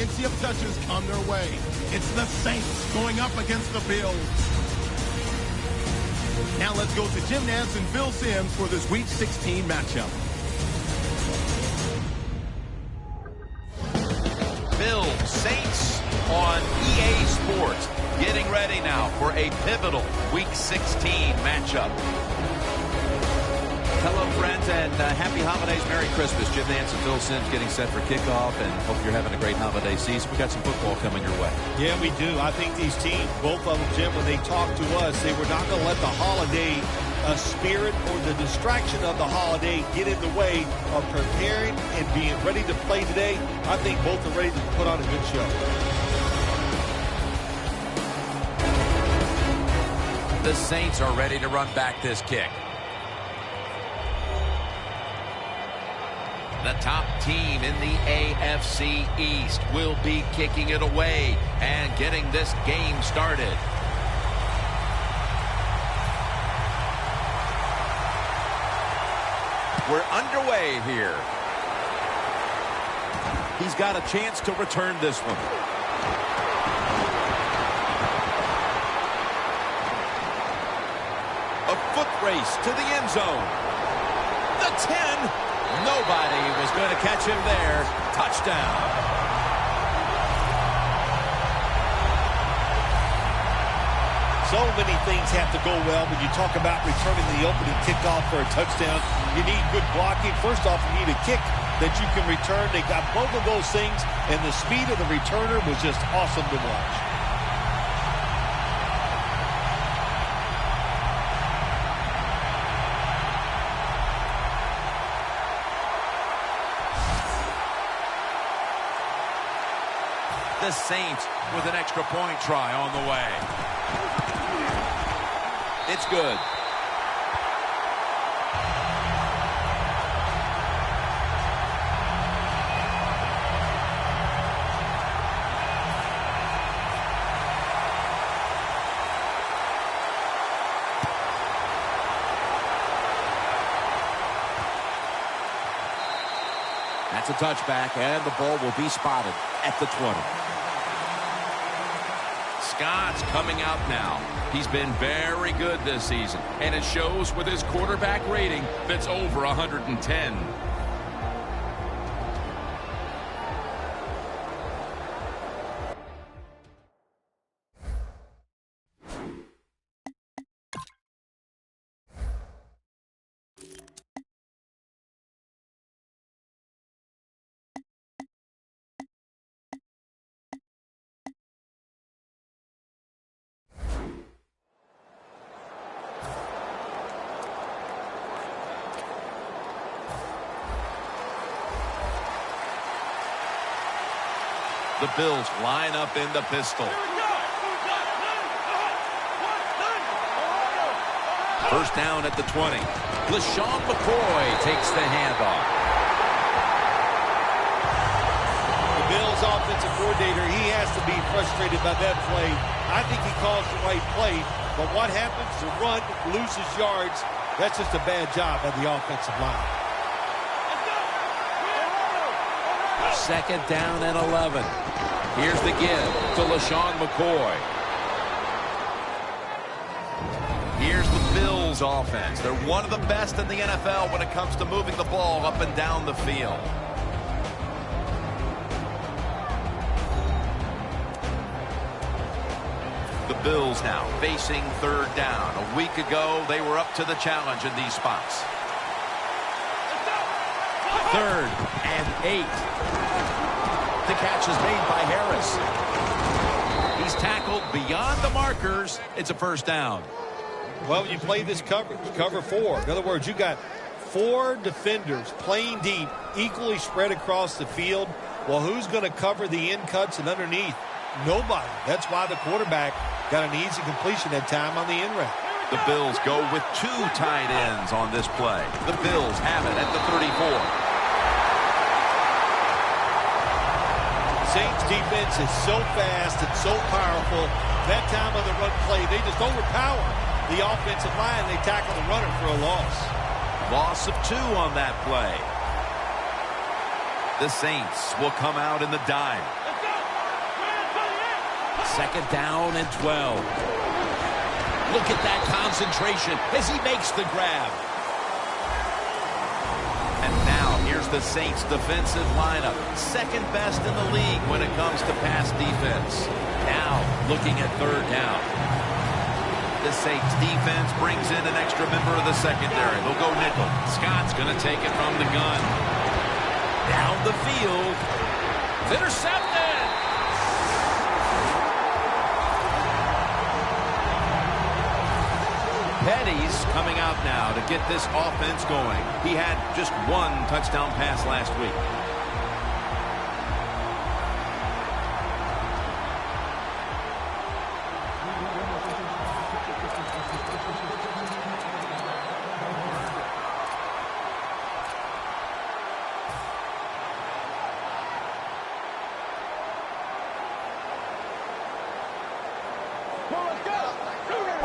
plenty of touches come their way. It's the Saints going up against the Bills. Now let's go to Jim Nantz and Phil Simms for this Week 16 matchup. Bills, Saints on EA Sports. Getting ready now for a pivotal Week 16 matchup. Hello, friends, and happy holidays. Merry Christmas. Jim Nantz and Phil Simms getting set for kickoff, and hope you're having a great holiday season. We got some football coming your way. Yeah, we do. I think these teams, both of them, Jim, when they talk to us, they were not going to let the holiday spirit or the distraction of the holiday get in the way of preparing and being ready to play today. I think both are ready to put on a good show. The Saints are ready to run back this kick. The top team in the AFC East will be kicking it away and getting this game started. We're underway here. He's got a chance to return this one. A foot race to the end zone. The 10. Nobody was going to catch him there. Touchdown. So many things have to go well when you talk about returning the opening kickoff for a touchdown. You need good blocking. First off, you need a kick that you can return. They got both of those things, and the speed of the returner was just awesome to watch. The Saints with an extra point try on the way. It's good. That's a touchback, and the ball will be spotted at the 20. Scott's coming out now. He's been very good this season, and it shows with his quarterback rating that's over 110. The Bills line up in the pistol. First down at the 20. LaShawn McCoy takes the handoff. The Bills offensive coordinator, he has to be frustrated by that play. I think he calls the right play, but what happens? The run loses yards. That's just a bad job by the offensive line. Second down and 11. Here's the give to LaShawn McCoy. Here's the Bills offense. They're one of the best in the NFL when it comes to moving the ball up and down the field. The Bills now facing third down. A week ago, they were up to the challenge in these spots. Third and 8. The catch is made by Harris. He's tackled beyond the markers. It's a first down. Well, you play this coverage, cover 4. In other words, you got 4 defenders playing deep, equally spread across the field. Well, who's going to cover the in cuts and underneath? Nobody. That's why the quarterback got an easy completion that time on the in route. The Bills go with 2 tight ends on this play. The Bills have it at the 34. Saints defense is so fast and so powerful. That time on the run play, they just overpower the offensive line. They tackle the runner for a loss. Loss of 2 on that play. The Saints will come out in the dime. Second down and 12. Look at that concentration as he makes the grab. And now here's the Saints defensive lineup. Second best in the league when it comes to pass defense. Now looking at third down. The Saints defense brings in an extra member of the secondary. They'll go nickel. Scott's going to take it from the gun. Down the field. It's intercepted. Petty's coming out now to get this offense going. He had just one touchdown pass last week.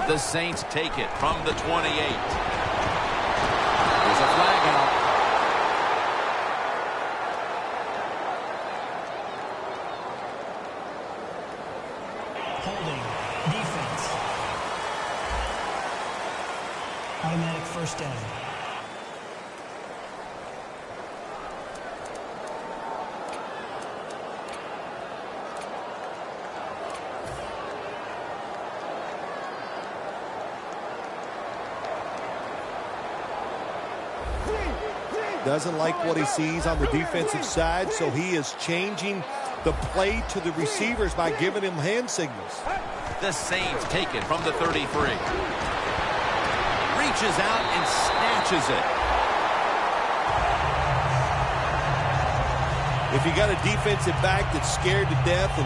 The Saints take it from the 28. There's a flag out. Holding. Defense. Automatic first down. Doesn't like what he sees on the defensive side, so he is changing the play to the receivers by giving him hand signals. The Saints take it from the 33. Reaches out and snatches it. If you got a defensive back that's scared to death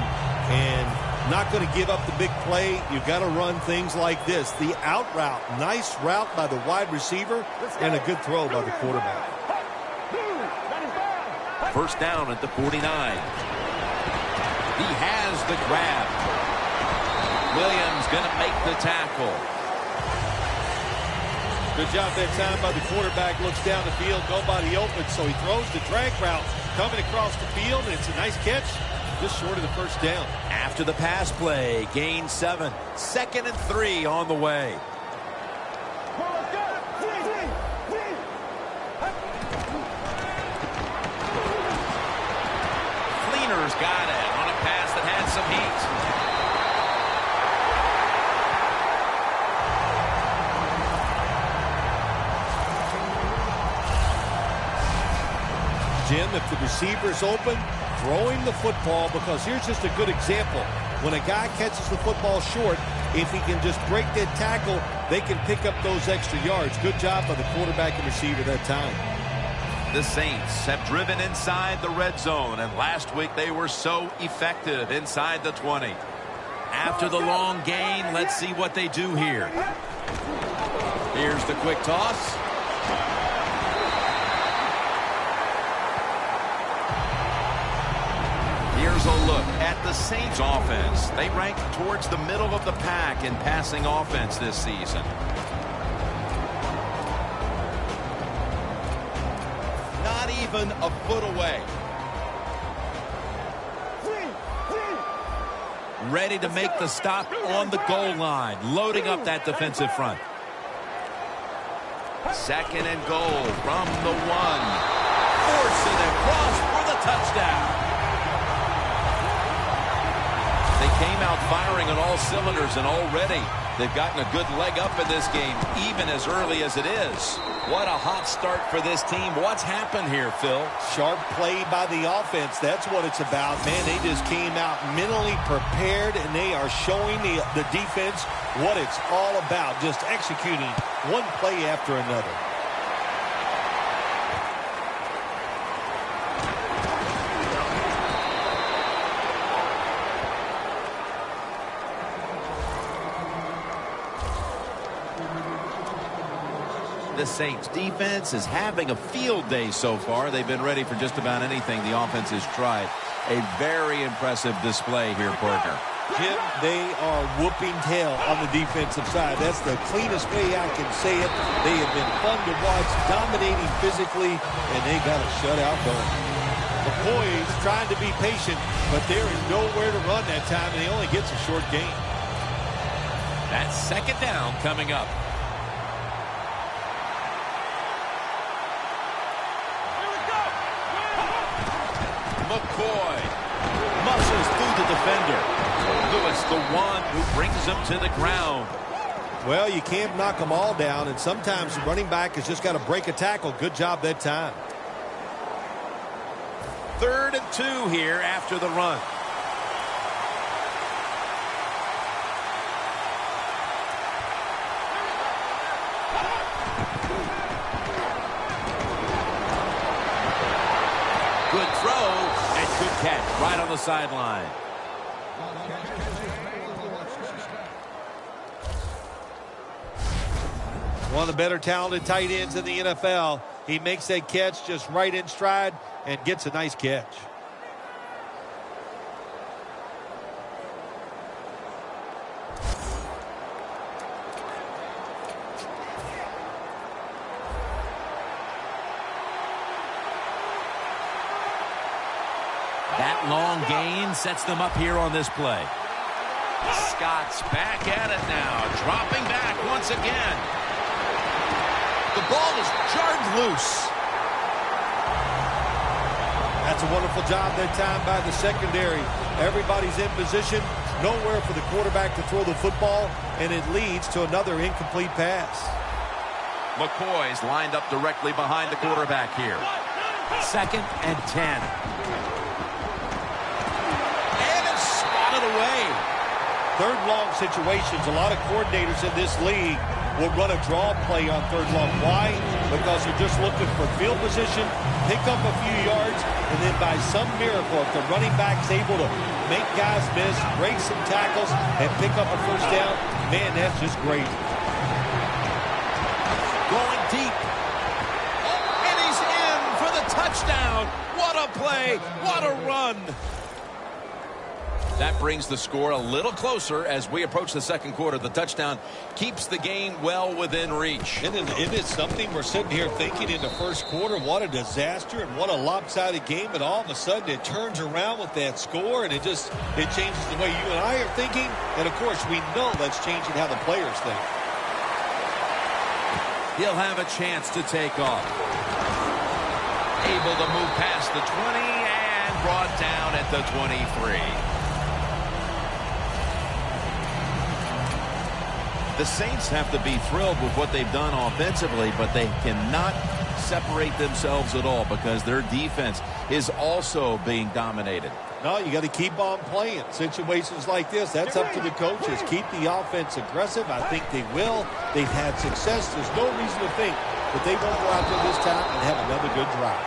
and not going to give up the big play, you've got to run things like this. The out route, nice route by the wide receiver, and a good throw by the quarterback. First down at the 49. He has the grab. Williams going to make the tackle. Good job that time by the quarterback. Looks down the field, nobody open, so he throws the drag route coming across the field, and it's a nice catch, just short of the first down. After the pass play, gain 7. 2nd and 3 on the way. Got it on a pass that had some heat. Jim, if the receiver's open, throwing the football, because here's just a good example. When a guy catches the football short, if he can just break that tackle, they can pick up those extra yards. Good job by the quarterback and receiver that time. The Saints have driven inside the red zone, and last week they were so effective inside the 20. After the long gain, let's see what they do here. Here's the quick toss. Here's a look at the Saints offense. They rank towards the middle of the pack in passing offense this season. Even a foot away. Ready to make the stop on the goal line, loading up that defensive front. 2nd and goal from the 1. Forcing it across for the touchdown. They came out firing on all cylinders, and already they've gotten a good leg up in this game, even as early as it is. What a hot start for this team. What's happened here, Phil? Sharp play by the offense. That's what it's about. Man, they just came out mentally prepared, and they are showing the defense what it's all about, just executing one play after another. The Saints defense is having a field day so far. They've been ready for just about anything the offense has tried. A very impressive display here, partner. Jim, they are whooping tail on the defensive side. That's the cleanest way I can say it. They have been fun to watch, dominating physically, and they got a shutout going. McCoy's trying to be patient, but there is nowhere to run that time, and he only gets a short gain. That's second down coming up. McCoy muscles through the defender. Lewis, the one who brings him to the ground. Well, you can't knock them all down, and sometimes the running back has just got to break a tackle. Good job that time. 3rd and 2 here after the run. Good throw and good catch right on the sideline. One of the better talented tight ends in the NFL. He makes that catch just right in stride and gets a nice catch. That long gain sets them up here on this play. Scott's back at it now, dropping back once again. The ball is jarred loose. That's a wonderful job that time by the secondary. Everybody's in position, nowhere for the quarterback to throw the football, and it leads to another incomplete pass. McCoy's lined up directly behind the quarterback here. 2nd and 10. And it's spotted away. 3rd long situations, a lot of coordinators in this league will run a draw play on 3rd long. Why? Because they're just looking for field position, pick up a few yards, and then by some miracle, if the running back's able to make guys miss, break some tackles, and pick up a 1st down, man, that's just great. Going deep. And he's in for the touchdown. What a play. What a run. That brings the score a little closer as we approach the 2nd quarter. The touchdown keeps the game well within reach. Isn't it something we're sitting here thinking in the 1st quarter, what a disaster and what a lopsided game, and all of a sudden it turns around with that score, and it changes the way you and I are thinking, and of course we know that's changing how the players think. He'll have a chance to take off. Able to move past the 20 and brought down at the 23. The Saints have to be thrilled with what they've done offensively, but they cannot separate themselves at all because their defense is also being dominated. No, you got to keep on playing. Situations like this, that's up to the coaches. Keep the offense aggressive. I think they will. They've had success. There's no reason to think that they won't go out there this time and have another good drive.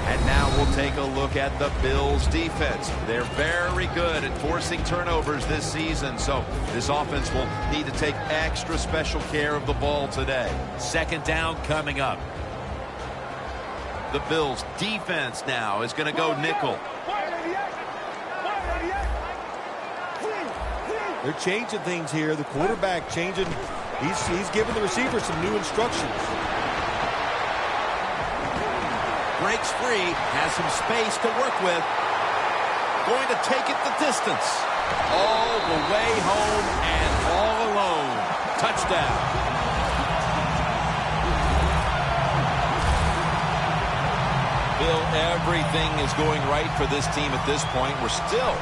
And now we'll take a look at the Bills' defense. They're very good at forcing turnovers this season, so this offense will need to take extra special care of the ball today. 2nd down coming up. The Bills' defense now is going to go nickel. They're changing things here. The quarterback changing. He's giving the receiver some new instructions. Breaks free, has some space to work with. Going to take it the distance. All the way home and all alone. Touchdown. Bill, everything is going right for this team at this point. We're still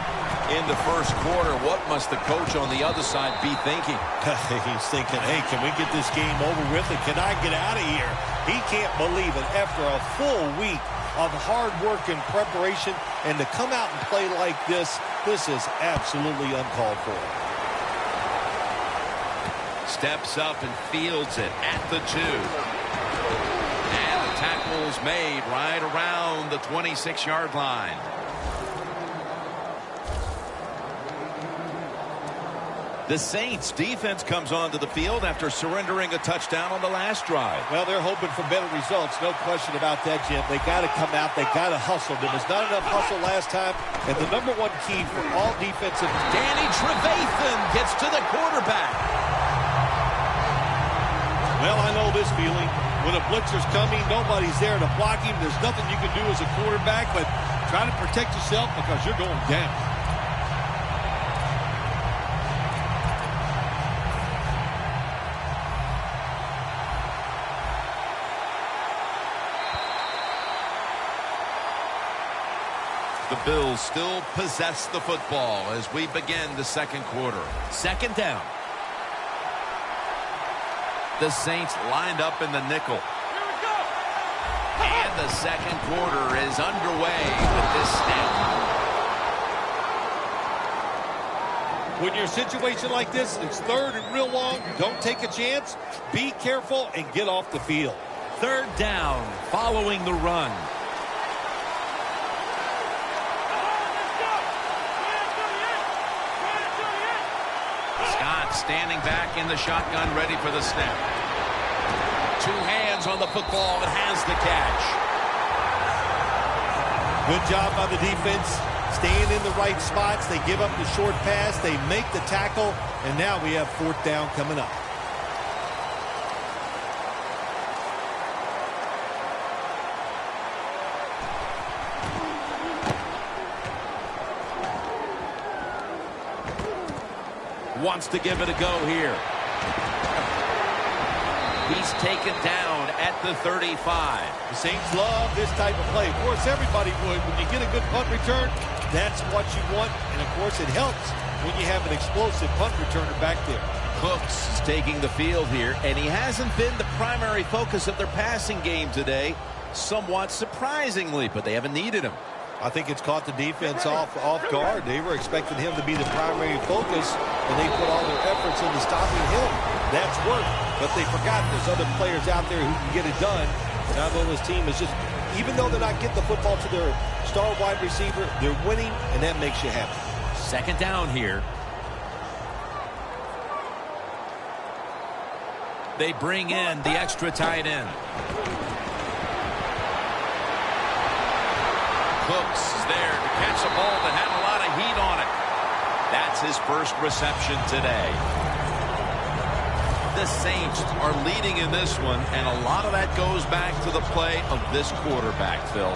in the 1st quarter. What must the coach on the other side be thinking? He's thinking, hey, can we get this game over with and can I get out of here? He can't believe it. After a full week of hard work and preparation, and to come out and play like this is absolutely uncalled for. Steps up and fields it at the 2. And the tackle's made right around the 26-yard line. The Saints defense comes onto the field after surrendering a touchdown on the last drive. Well, they're hoping for better results. No question about that, Jim. They got to come out. They got to hustle. There was not enough hustle last time. And the #1 key for all defensive. Danny Trevathan gets to the quarterback. Well, I know this feeling. When a blitzer's coming, nobody's there to block him. There's nothing you can do as a quarterback but try to protect yourself because you're going down. The Bills still possess the football as we begin the second quarter. Second down. The Saints lined up in the nickel. And the second quarter is underway with this snap. When you're in a situation like this, it's third and real long. Don't take a chance. Be careful and get off the field. Third down following the run. Scott standing back in the shotgun, ready for the snap. Two hands on the football and has the catch. Good job by the defense. Staying in the right spots. They give up the short pass. They make the tackle. And now we have fourth down coming up. Wants to give it a go here. He's taken down at the 35. The Saints love this type of play. Of course, everybody would. When you get a good punt return, that's what you want. And, of course, it helps when you have an explosive punt returner back there. Cooks is taking the field here, and he hasn't been the primary focus of their passing game today, somewhat surprisingly, but they haven't needed him. I think it's caught the defense off guard. They were expecting him to be the primary focus, and they put all their efforts into stopping him. That's worked, but they forgot there's other players out there who can get it done. Now, though, this team is just, even though they're not getting the football to their star wide receiver, they're winning, and that makes you happy. Second down here. They bring in the extra tight end. Cooks is there to catch a ball that had a lot of heat on it. That's his first reception today. The Saints are leading in this one, and a lot of that goes back to the play of this quarterback, Phil.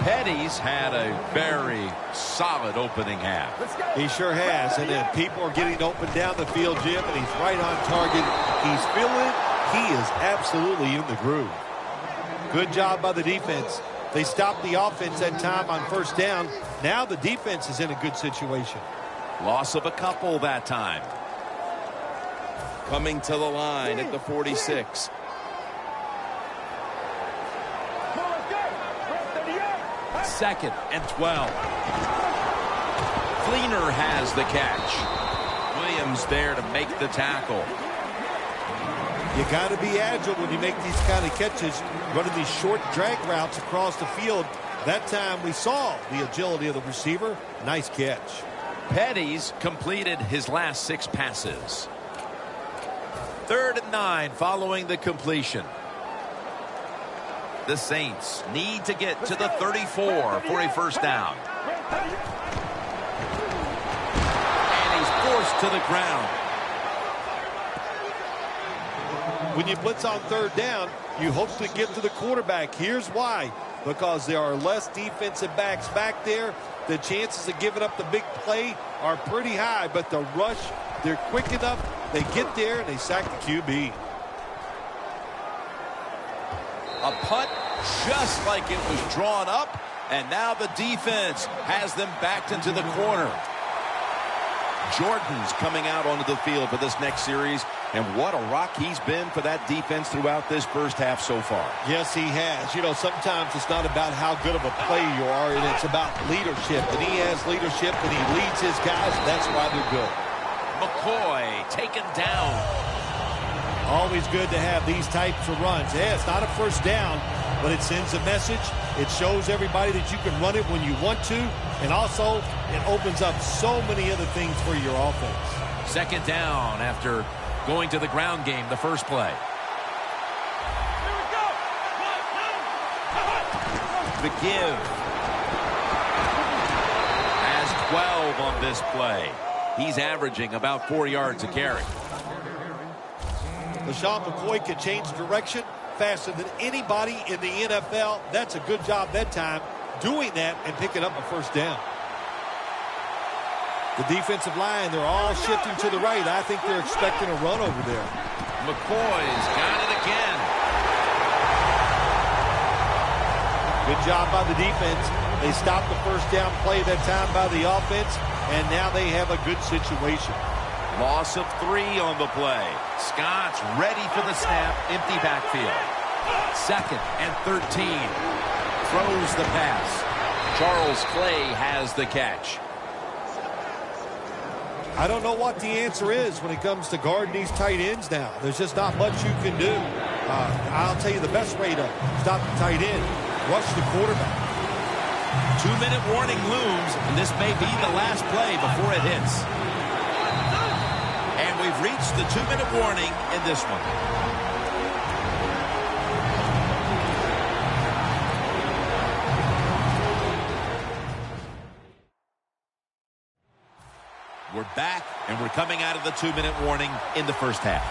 Petty's had a very solid opening half. He sure has, and then people are getting open down the field, Jim, and he's right on target. He's feeling it. He is absolutely in the groove. Good job by the defense. They stopped the offense that time on first down. Now the defense is in a good situation. Loss of a couple that time. Coming to the line at the 46. Second and 12. Fleener has the catch. Williams there to make the tackle. You got to be agile when you make these kind of catches, running these short drag routes across the field. That time we saw the agility of the receiver. Nice catch. Petty's completed his last 6 passes. 3rd and 9 following the completion. The Saints need to get to the 34 for a first down. And he's forced to the ground. When you blitz on 3rd down, you hope to get to the quarterback. Here's why. Because there are less defensive backs back there. The chances of giving up the big play are pretty high. But the rush, they're quick enough. They get there and they sack the QB. A punt just like it was drawn up. And now the defense has them backed into the corner. Jordan's coming out onto the field for this next series. And what a rock he's been for that defense throughout this first half so far. Yes, he has. You know, sometimes it's not about how good of a player you are, and it's about leadership. And he has leadership, and he leads his guys, and that's why they're good. McCoy taken down. Always good to have these types of runs. Yeah, it's not a first down, but it sends a message. It shows everybody that you can run it when you want to, and also it opens up so many other things for your offense. Second down after going to the ground game the first play. The give has 12 on this play. He's averaging about 4 yards a carry. LaShawn McCoy can change direction, faster than anybody in the NFL. That's a good job that time doing that and picking up a first down. The defensive line, they're all shifting to the right. I think they're expecting a run over there. McCoy's got it again. Good job by the defense. They stopped the first down play that time by the offense, and now they have a good situation. Loss of 3 on the play. Scott's ready for the snap. Empty backfield. 2nd and 13. Throws the pass. Charles Clay has the catch. I don't know what the answer is when it comes to guarding these tight ends now. There's just not much you can do. I'll tell you the best way to stop the tight end. Rush the quarterback. 2-minute warning looms, and this may be the last play before it hits. And we've reached the 2-minute warning in this one. We're back, and we're coming out of the 2-minute warning in the first half.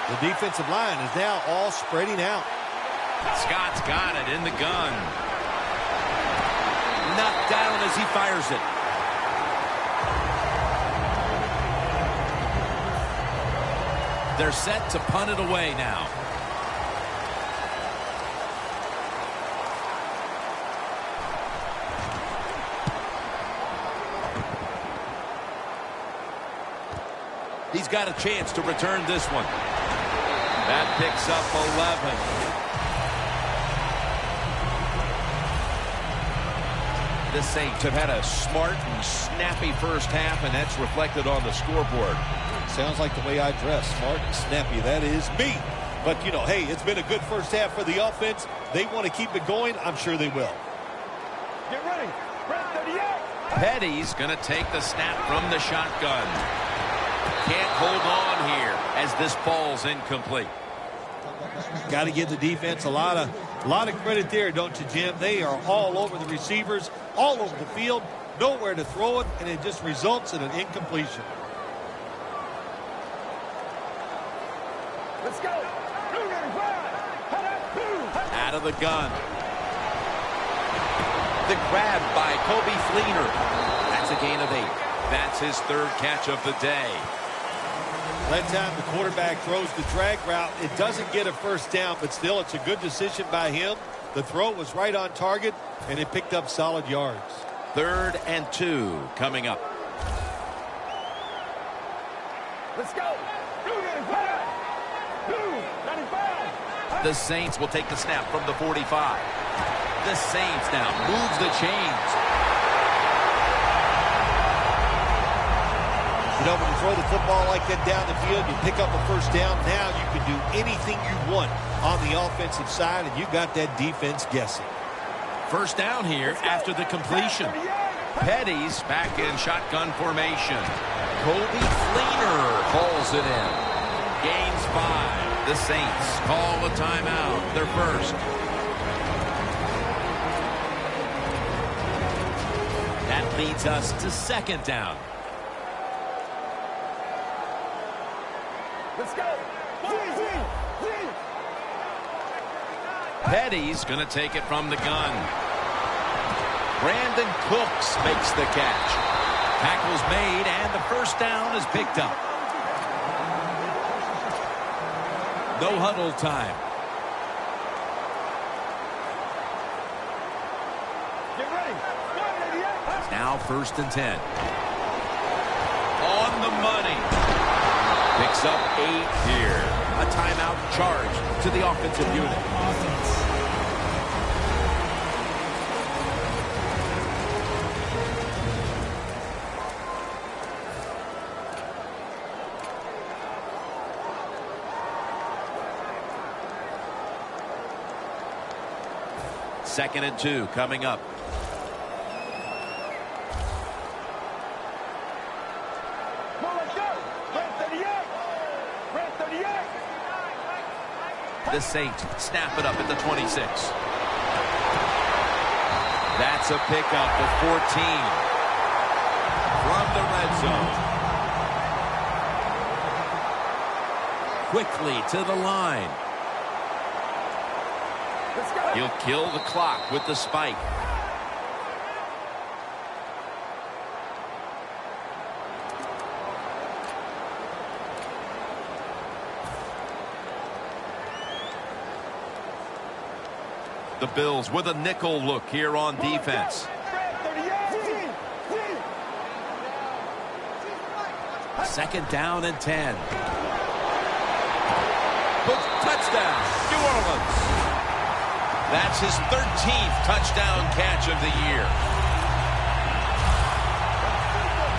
The defensive line is now all spreading out. Scott's got it in the gun. Knocked down as he fires it. They're set to punt it away now. He's got a chance to return this one. That picks up 11. The Saints have had a smart and snappy first half, and that's reflected on the scoreboard. Sounds like the way I dress. Smart and snappy. That is me. But, you know, hey, it's been a good first half for the offense. They want to keep it going. I'm sure they will. Get ready. Red 38. Petty's going to take the snap from the shotgun. Can't hold on here as this ball's incomplete. Got to give the defense a lot of credit there, don't you, Jim? They are all over the receivers, all over the field, nowhere to throw it, and it just results in an incompletion. Let's go. Out of the gun. The grab by Cody Fleener. That's a gain of 8. That's his 3rd catch of the day. That time the quarterback throws the drag route. It doesn't get a first down, but still it's a good decision by him. The throw was right on target, and it picked up solid yards. 3rd and 2 coming up. Let's go. The Saints will take the snap from the 45. The Saints now moves the chains. You know, when you throw the football like that down the field, you pick up a first down. Now you can do anything you want on the offensive side, and you got that defense guessing. First down here after the completion. Petty's back in shotgun formation. Cody Fleener calls it in. Gains 5. The Saints call a timeout. Their first. That leads us to 2nd down. Let's go. Petty's going to take it from the gun. Brandon Cooks makes the catch. Tackle's made, and the first down is picked up. No huddle time. Get ready. Now 1st and 10. On the money. Picks up 8 here. A timeout charge to the offensive unit. Offense. Second and 2 coming up. The Saints snap it up at the 26. That's a pickup of 14 from the red zone. quickly to the line. Let's go. He'll kill the clock with the spike. The Bills with a nickel look here on defense. Second down and 10. Touchdown, New Orleans. That's his 13th touchdown catch of the year.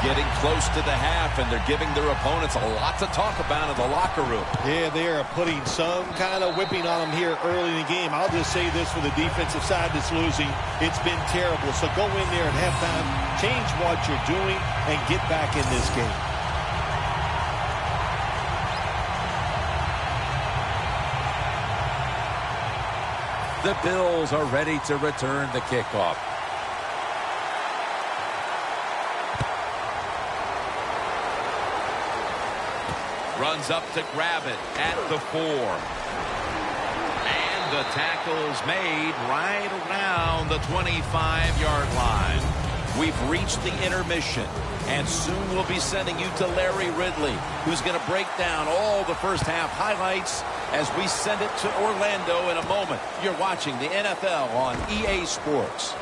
Getting close to the half, and they're giving their opponents a lot to talk about in the locker room. Yeah, they are putting some kind of whipping on them here early in the game. I'll just say this for the defensive side that's losing. It's been terrible. So go in there at halftime, change what you're doing, and get back in this game. The Bills are ready to return the kickoff. Runs up to grab it at the 4. And the tackle's made right around the 25-yard line. We've reached the intermission, and soon we'll be sending you to Larry Ridley, who's going to break down all the first half highlights as we send it to Orlando in a moment. You're watching the NFL on EA Sports.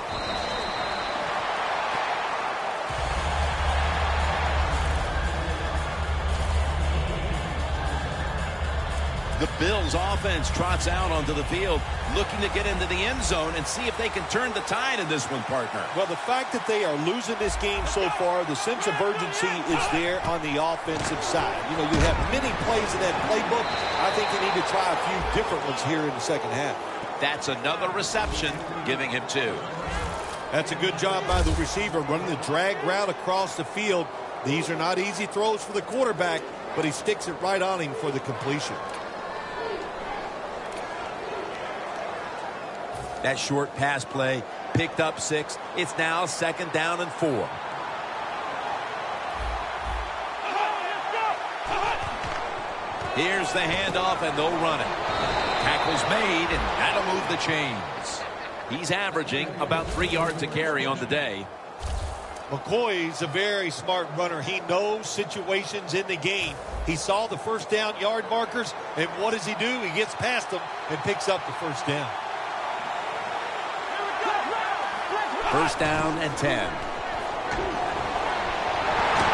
The Bills offense trots out onto the field, looking to get into the end zone and see if they can turn the tide in this one, partner. Well, the fact that they are losing this game so far, the sense of urgency is there on the offensive side. You know, you have many plays in that playbook. I think they need to try a few different ones here in the second half. That's another reception, giving him 2. That's a good job by the receiver, running the drag route across the field. These are not easy throws for the quarterback, but he sticks it right on him for the completion. That short pass play picked up 6. It's now second down and 4. Here's the handoff, and they'll run it. Tackle's made, and that'll move the chains. He's averaging about 3 yards a carry on the day. McCoy's a very smart runner. He knows situations in the game. He saw the first down yard markers, and what does he do? He gets past them and picks up the first down. First down and 10.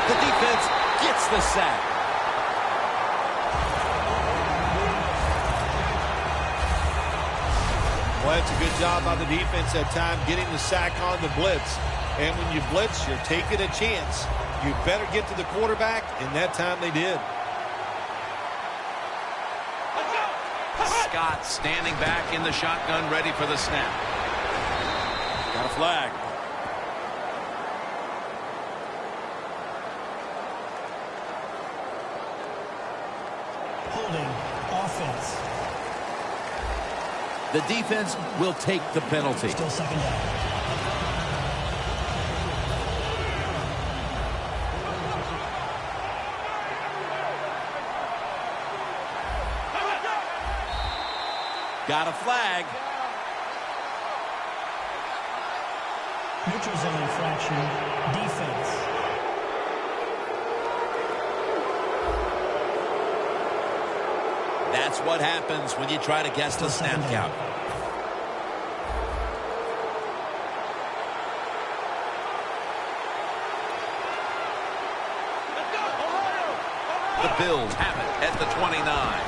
The defense gets the sack. Well, that's a good job by the defense that time, getting the sack on the blitz. And when you blitz, you're taking a chance. You better get to the quarterback, and that time they did. Scott standing back in the shotgun, ready for the snap. Got a flag. Holding offense. The defense will take the penalty. Still second down. Got a flag. Neutral zone infraction. Defense. That's what happens when you try to guess the snap count. The Bills have it at the 29.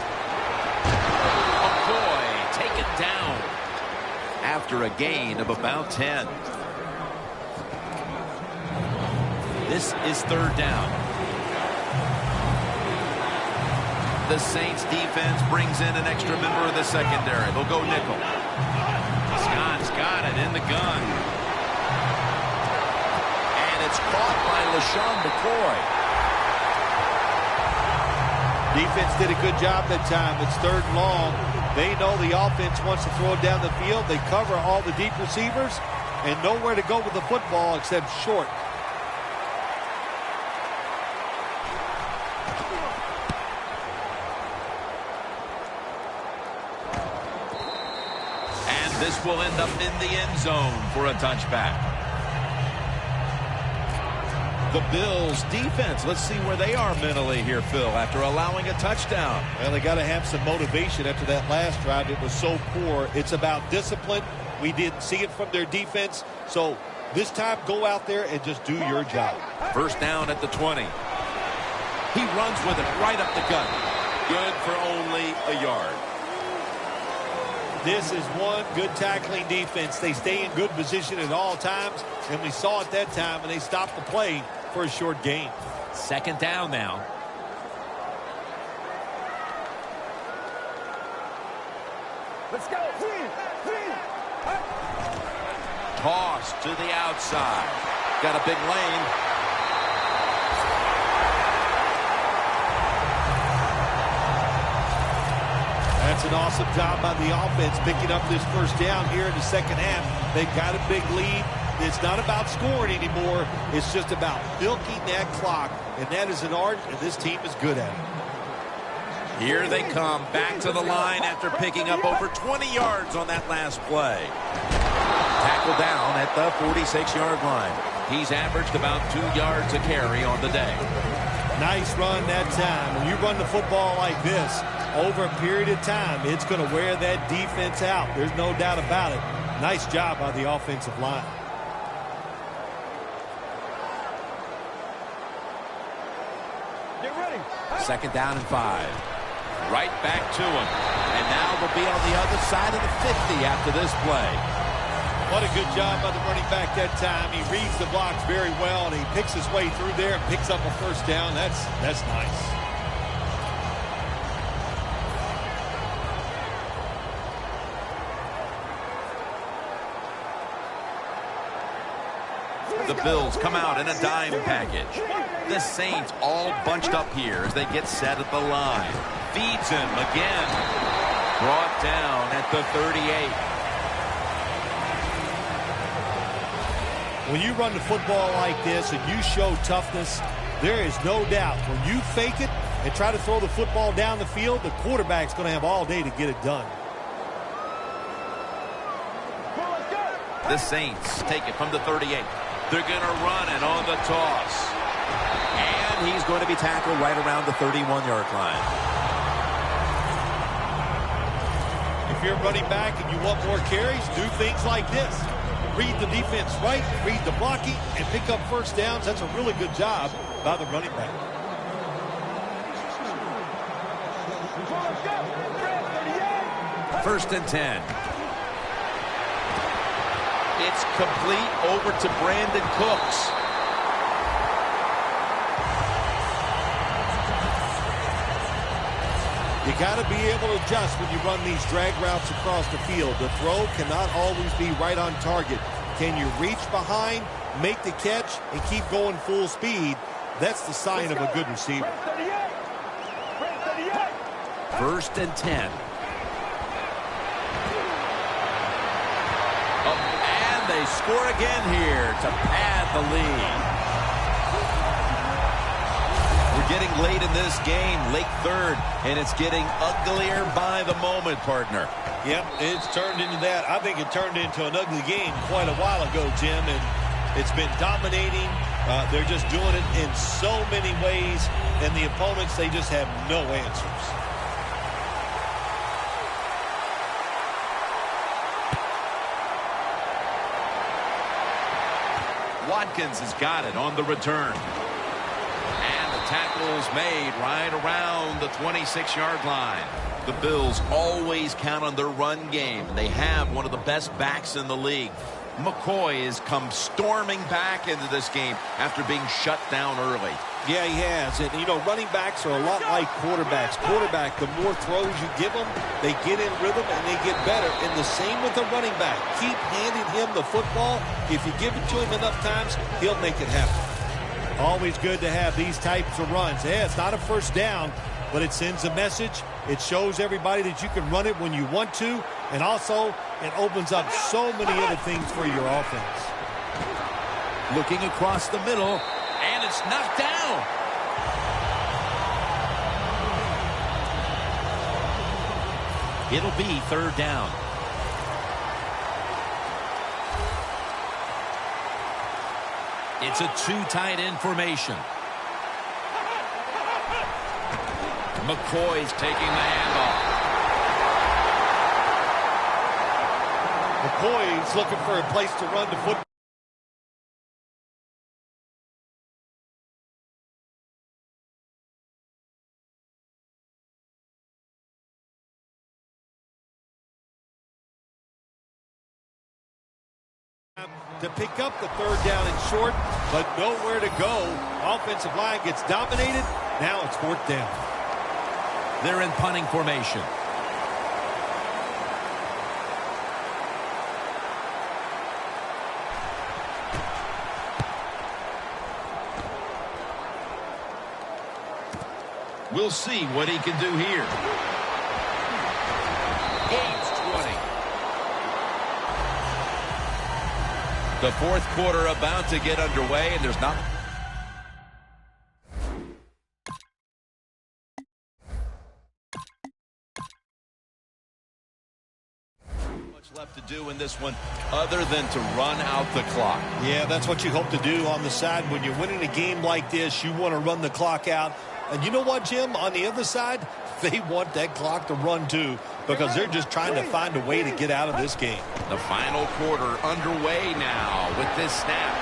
McCoy taken down after a gain of about 10. This is third down. The Saints defense brings in an extra member of the secondary. They'll go nickel. Scott's got it in the gun. And it's caught by LaShawn McCoy. Defense did a good job that time. It's third and long. They know the offense wants to throw it down the field. They cover all the deep receivers and nowhere to go with the football except short. This will end up in the end zone for a touchback. The Bills defense, let's see where they are mentally here, Phil, after allowing a touchdown. Well, they got to have some motivation after that last drive. It was so poor. It's about discipline. We didn't see it from their defense. So this time, go out there and just do your job. First down at the 20. He runs with it right up the gut. Good for only a yard. This is one good tackling defense. They stay in good position at all times, and we saw it that time, and they stopped the play for a short gain. Second down now. Let's go. Toss to the outside. Got a big lane. That's an awesome job by the offense picking up this first down here in the second half. They've got a big lead. It's not about scoring anymore. It's just about milking that clock, and that is an art, and this team is good at it. Here they come back to the line after picking up over 20 yards on that last play. Tackle down at the 46-yard line. He's averaged about 2 yards a carry on the day. Nice run that time. When you run the football like this over a period of time, it's going to wear that defense out. There's no doubt about it. Nice job by the offensive line. Get ready. Second down and 5. Right back to him. And now they'll be on the other side of the 50 after this play. What a good job by the running back that time. He reads the blocks very well, and he picks his way through there and picks up a first down. That's nice. The Bills come out in a dime package. The Saints all bunched up here as they get set at the line. Feeds him again. Brought down at the 38. When you run the football like this and you show toughness, there is no doubt when you fake it and try to throw the football down the field, the quarterback's going to have all day to get it done. The Saints take it from the 38. They're going to run it on the toss. And he's going to be tackled right around the 31-yard line. If you're running back and you want more carries, do things like this. Read the defense right, read the blocking, and pick up first downs. That's a really good job by the running back. First and 10. It's complete over to Brandon Cooks. You got to be able to adjust when you run these drag routes across the field. The throw cannot always be right on target. Can you reach behind, make the catch, and keep going full speed? That's the sign of a good receiver. First and 10. And they score again here to pad the lead. We're getting late in this game, late third, and it's getting uglier by the moment, partner. Yep, it's turned into that. I think it turned into an ugly game quite a while ago, Jim, and it's been dominating. They're just doing it in so many ways, and the opponents, they just have no answers. Watkins has got it on the return. Tackles made right around the 26-yard line. The Bills always count on their run game. They have one of the best backs in the league. McCoy has come storming back into this game after being shut down early. Yeah, he has. And, you know, running backs are a lot like quarterbacks. Quarterback, the more throws you give them, they get in rhythm and they get better. And the same with the running back. Keep handing him the football. If you give it to him enough times, he'll make it happen. Always good to have these types of runs. Yeah, it's not a first down, but it sends a message. It shows everybody that you can run it when you want to, and also it opens up so many other things for your offense. Looking across the middle, and it's knocked down. It'll be third down. It's a two-tight end formation. McCoy's taking the handoff. McCoy's looking for a place to run the football. To pick up the third down and short, but nowhere to go. Offensive line gets dominated. Now it's fourth down. They're in punting formation. We'll see what he can do here. Gains 20. The fourth quarter about to get underway, and there's not much left to do in this one other than to run out the clock. Yeah, that's what you hope to do on the side. When you're winning a game like this, you want to run the clock out. And you know what, Jim? On the other side, they want that clock to run too, because they're just trying to find a way to get out of this game. The final quarter underway now with this snap.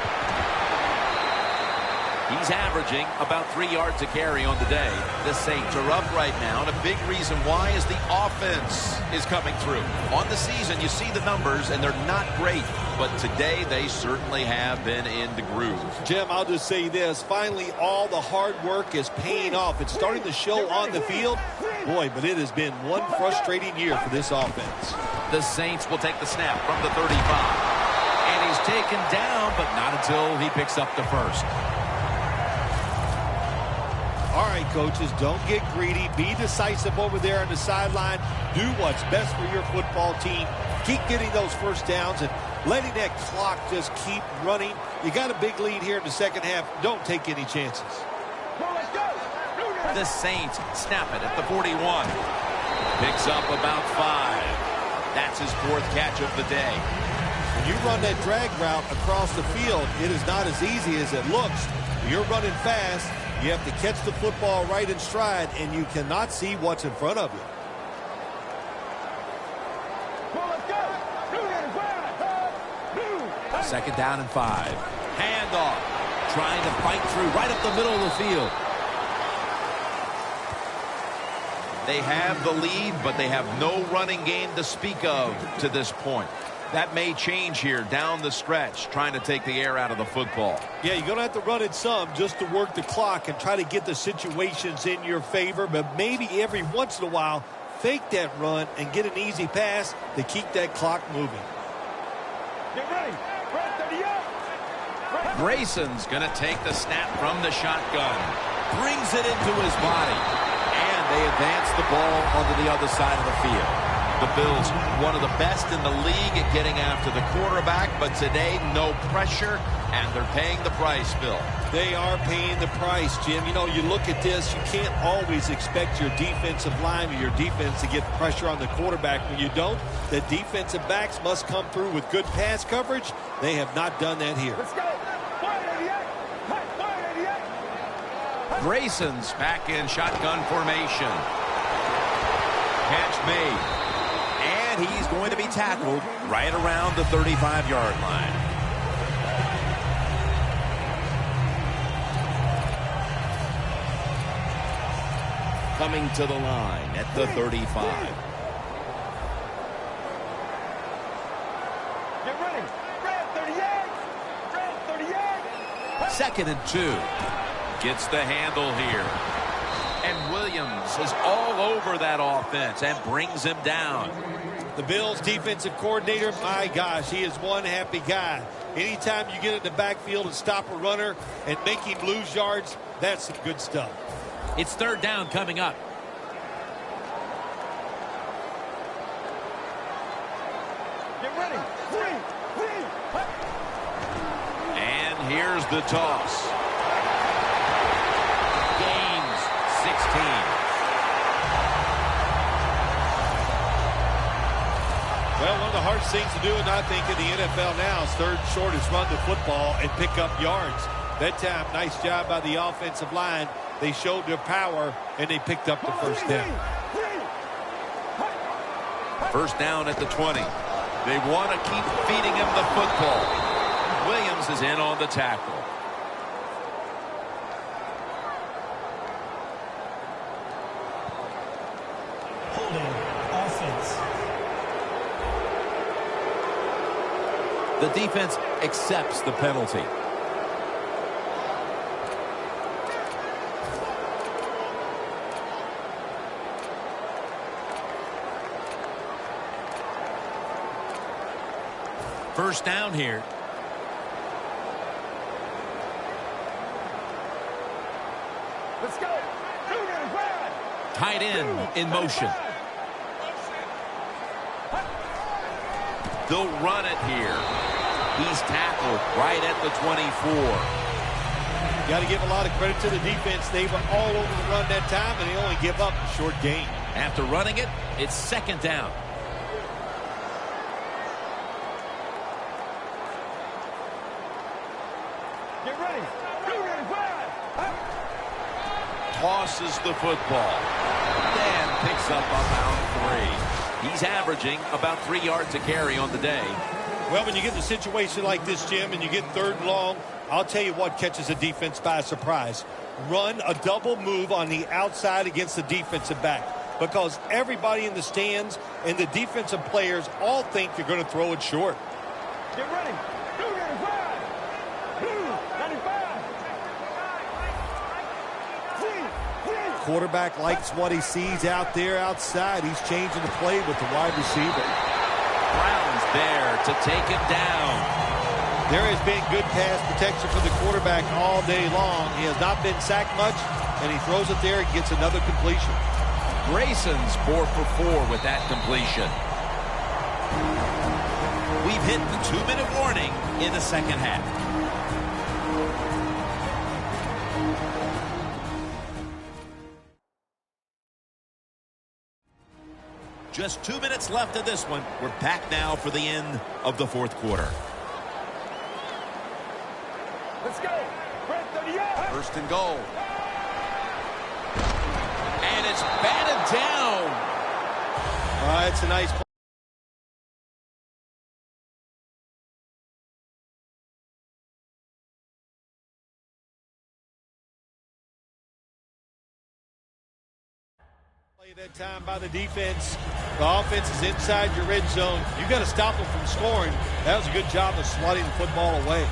He's averaging about 3 yards a carry on the day. The Saints are up right now, and a big reason why is the offense is coming through. On the season, you see the numbers, and they're not great, but today they certainly have been in the groove. Jim, I'll just say this. Finally, all the hard work is paying off. It's starting to show on the field. Boy, but it has been one frustrating year for this offense. The Saints will take the snap from the 35. And he's taken down, but not until he picks up the first. All right, coaches, don't get greedy. Be decisive over there on the sideline. Do what's best for your football team. Keep getting those first downs and letting that clock just keep running. You got a big lead here in the second half. Don't take any chances. The Saints snap it at the 41. Picks up about 5. That's his fourth catch of the day. When you run that drag route across the field, it is not as easy as it looks. When you're running fast, you have to catch the football right in stride, and you cannot see what's in front of you. Second down and 5. Handoff. Trying to fight through right up the middle of the field. They have the lead, but they have no running game to speak of to this point. That may change here down the stretch, trying to take the air out of the football. Yeah, you're going to have to run it some just to work the clock and try to get the situations in your favor, but maybe every once in a while, fake that run and get an easy pass to keep that clock moving. Get ready. Grayson's going to take the snap from the shotgun. Brings it into his body. And they advance the ball onto the other side of the field. The Bills, one of the best in the league at getting after the quarterback, but today, no pressure, and they're paying the price, Bill. They are paying the price, Jim. You know, you look at this, you can't always expect your defensive line or your defense to get pressure on the quarterback. When you don't, the defensive backs must come through with good pass coverage. They have not done that here. Let's go. 188. Grayson's back in shotgun formation. Catch made. And he's going to be tackled right around the 35-yard line. Coming to the line at the 35. Get ready. Red 38. Red 38. Second and 2. Gets the handle here. And Williams is all over that offense and brings him down. The Bills defensive coordinator, my gosh, he is one happy guy. Anytime you get in the backfield and stop a runner and make him lose yards, that's some good stuff. It's third down coming up. Get ready. Three. And here's the toss. Gains 16. Well, one of the hardest things to do, and I think in the NFL now, is third shortest run the football and pick up yards. That time, nice job by the offensive line. They showed their power, and they picked up the first down. First down at the 20. They want to keep feeding him the football. Williams is in on the tackle. Holding. Offense. The defense accepts the penalty. First down here. Let's go. Tight end in motion. They'll run it here. He's tackled right at the 24. Got to give a lot of credit to the defense. They were all over the run that time, and they only give up a short gain. After running it, it's second down. Get ready. Tosses the football. Dan picks up about 3. He's averaging about 3 yards a carry on the day. Well, when you get in a situation like this, Jim, and you get third and long, I'll tell you what catches the defense by surprise. Run a double move on the outside against the defensive back, because everybody in the stands and the defensive players all think you're going to throw it short. Get ready. Quarterback likes what he sees out there outside. He's changing the play with the wide receiver. Brown's there to take him down. There has been good pass protection for the quarterback all day long. He has not been sacked much, and he throws it there and gets another completion. Grayson's 4 for 4 with that completion. We've hit the 2-minute warning in the second half. Just 2 minutes left of this one. We're back now for the end of the fourth quarter. Let's go. First and goal. And it's batted down. It's a nice play. That time by the defense. The offense is inside your red zone. You got to stop them from scoring. That was a good job of swatting the football away.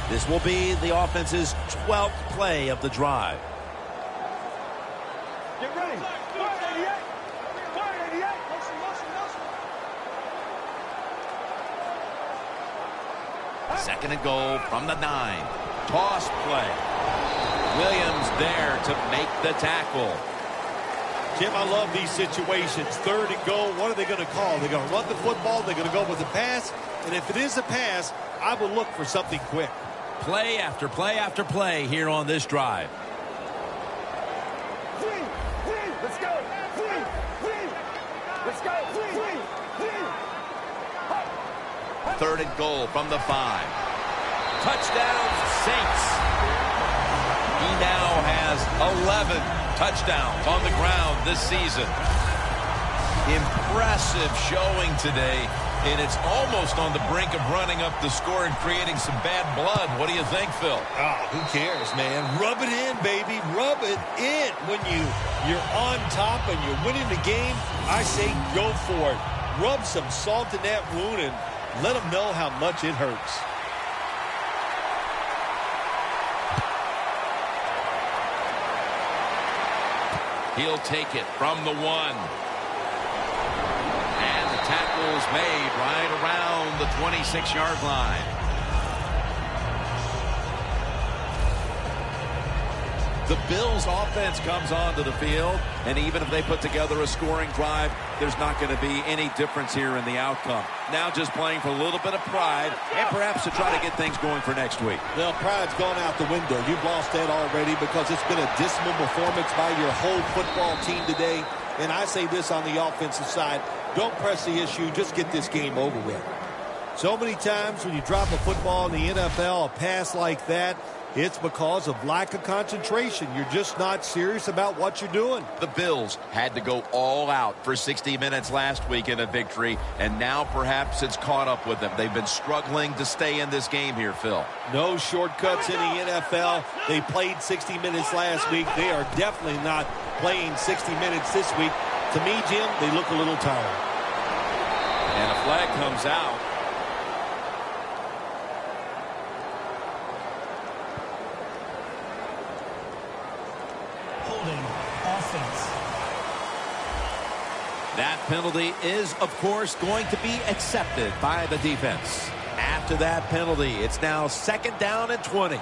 This will be the offense's 12th play of the drive. Get ready. 488. Second and goal from the 9. Toss play. Williams there to make the tackle. Jim, I love these situations. Third and goal, what are they going to call? They're going to run the football, they're going to go with a pass, and if it is a pass, I will look for something quick. Play after play after play here on this drive. Let's go. Let's go. Third and goal from the 5. Touchdown, Saints. He now has 11 touchdowns on the ground this season. Impressive showing today, and it's almost on the brink of running up the score and creating some bad blood. What do you think, Phil? Who cares, man? Rub it in, baby. Rub it in. When you're on top and you're winning the game, I say go for it. Rub some salt in that wound and let them know how much it hurts. He'll take it from the 1. And the tackle's made right around the 26-yard line. The Bills offense comes onto the field, and even if they put together a scoring drive, there's not going to be any difference here in the outcome. Now just playing for a little bit of pride and perhaps to try to get things going for next week. Well, pride's gone out the window. You've lost that already because it's been a dismal performance by your whole football team today. And I say this on the offensive side, don't press the issue, just get this game over with. So many times when you drop a football in the NFL, a pass like that, it's because of lack of concentration. You're just not serious about what you're doing. The Bills had to go all out for 60 minutes last week in a victory, and now perhaps it's caught up with them. They've been struggling to stay in this game here, Phil. No shortcuts in the NFL. They played 60 minutes last week. They are definitely not playing 60 minutes this week. To me, Jim, they look a little tired. And a flag comes out. Offense. That penalty is, of course, going to be accepted by the defense. After that penalty, it's now 2nd down and 20.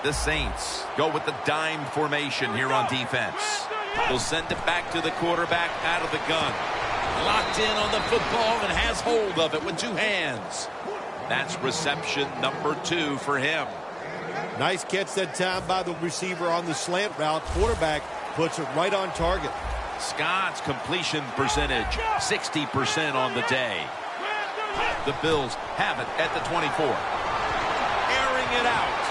The Saints go with the dime formation here on defense. They'll send it back to the quarterback out of the gun. Locked in on the football and has hold of it with 2 hands. That's reception number 2 for him. Nice catch that time by the receiver on the slant route. Quarterback puts it right on target. Scott's completion percentage, 60% on the day. The Bills have it at the 24. Airing it out.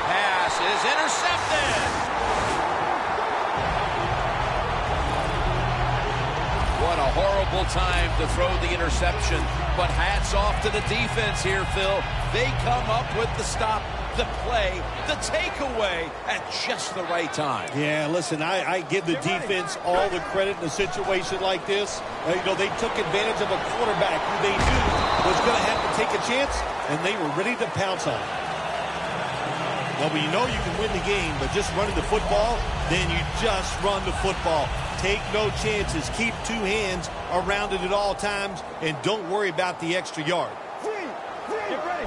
Pass is intercepted. What a horrible time to throw the interception. But hats off to the defense here, Phil. They come up with the stop, the play, the takeaway at just the right time. Yeah, listen, I give the defense all the credit in a situation like this. They took advantage of a quarterback who they knew was going to have to take a chance, and they were ready to pounce on it. Well, you know you can win the game, but just running the football, then you just run the football. Take no chances. Keep 2 hands around it at all times, and don't worry about the extra yard. Get ready.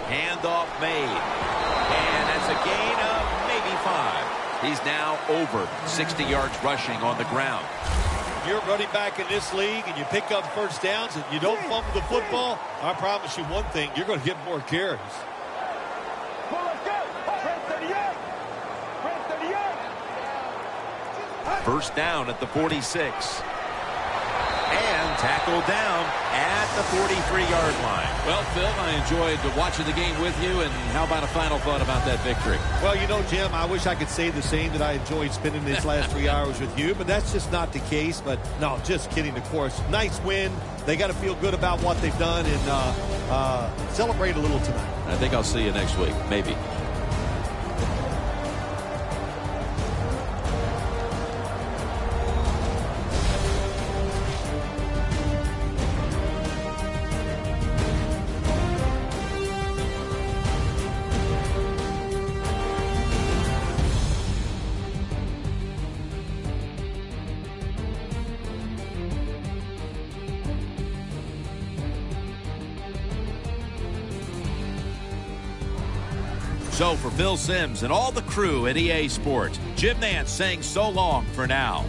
Handoff made. And that's a gain of maybe 5. He's now over 60 yards rushing on the ground. You're running back in this league and you pick up first downs and you don't fumble the football, I promise you one thing, you're going to get more carries. Well, let's go. Press 38. Press 38. First down at the 46. And tackled down at the 43-yard line. Well, Phil, I enjoyed watching the game with you, and how about a final thought about that victory? Well, Jim, I wish I could say the same, that I enjoyed spending these last 3 hours with you, but that's just not the case. But, no, just kidding, of course. Nice win. They got to feel good about what they've done and celebrate a little tonight. I think I'll see you next week, maybe. So for Phil Simms and all the crew at EA Sports, Jim Nance saying so long for now.